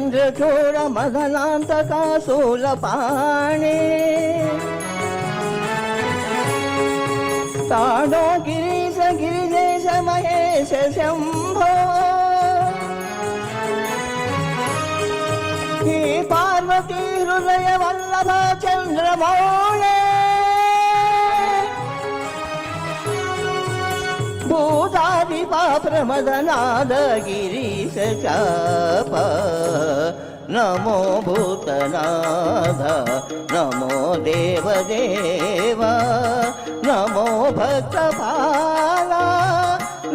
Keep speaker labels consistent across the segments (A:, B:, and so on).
A: చంద్రచూడ మదనాంతకాశూలపాణి తాడో గిరీశ గిరిజేశ మహేశ శంభో హే పార్వతీ హృదయ వల్లభ చంద్రమౌళే భూతాదిపా ప్రమదనాద గిరీశ చాప నమో భూతనాథ నమో దేవదేవ నమో భక్తపాల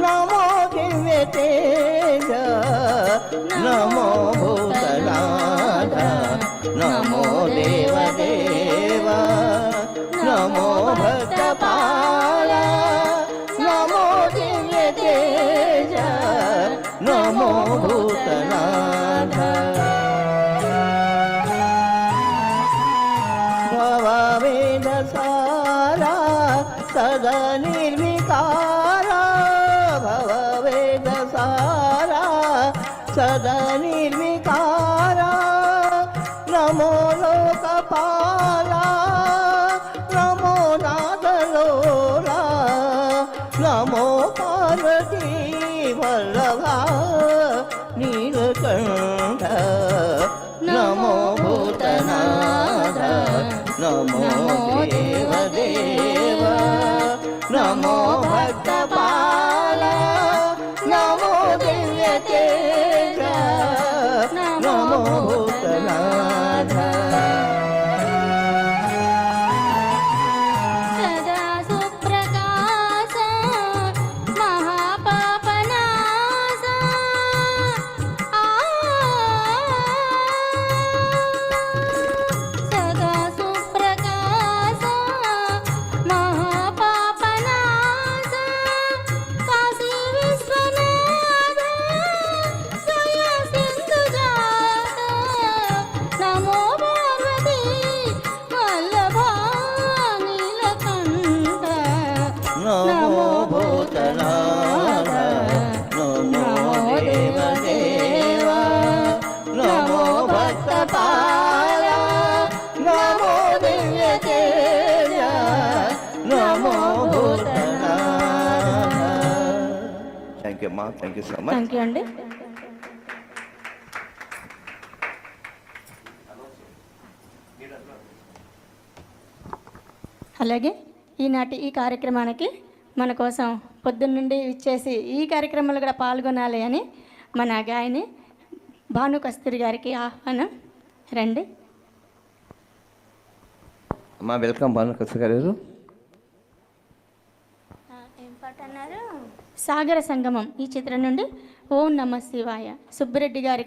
A: నమో దివ్య తేజ నమో భూతనాథ నమో దేవదేవ నమో భక్తపాల నమో దివ్య తేజ నమో భూతనాథ భవవేదసారా సదా నిర్వికారా భవవేదసారా సదా నిర్వికారా నమో లోకపాలా నమో నాదలోలా నమో పార్వతీ వల్లభ నీలకంఠ నమో భూతనాథ నమో దేవదేవ నమో భక్తపాల నమో దివ్య తేజ నమో భూతనాథ నమో భూతనాథ నమో దేవదేవ నమో భక్తపాల నమో దివ్య తేజ నమో భూతనాథ. థ్యాంక్ యూ అమ్మా, thank you so much.
B: Thank you అండి. అలాగే ఈనాటి ఈ కార్యక్రమానికి మన కోసం పొద్దున్నుండి ఇచ్చేసి ఈ కార్యక్రమంలో కూడా పాల్గొనాలి అని మన గాయని భాను కస్తూరి గారికి ఆహ్వానం. రండి
A: అమ్మా. వెల్కమ్ భాను కస్తూరి గారు.
B: ఏం పాట అన్నారు? సాగర సంగమం ఈ చిత్రం నుండి ఓం నమ శివాయ సుబ్బిరెడ్డి గారికి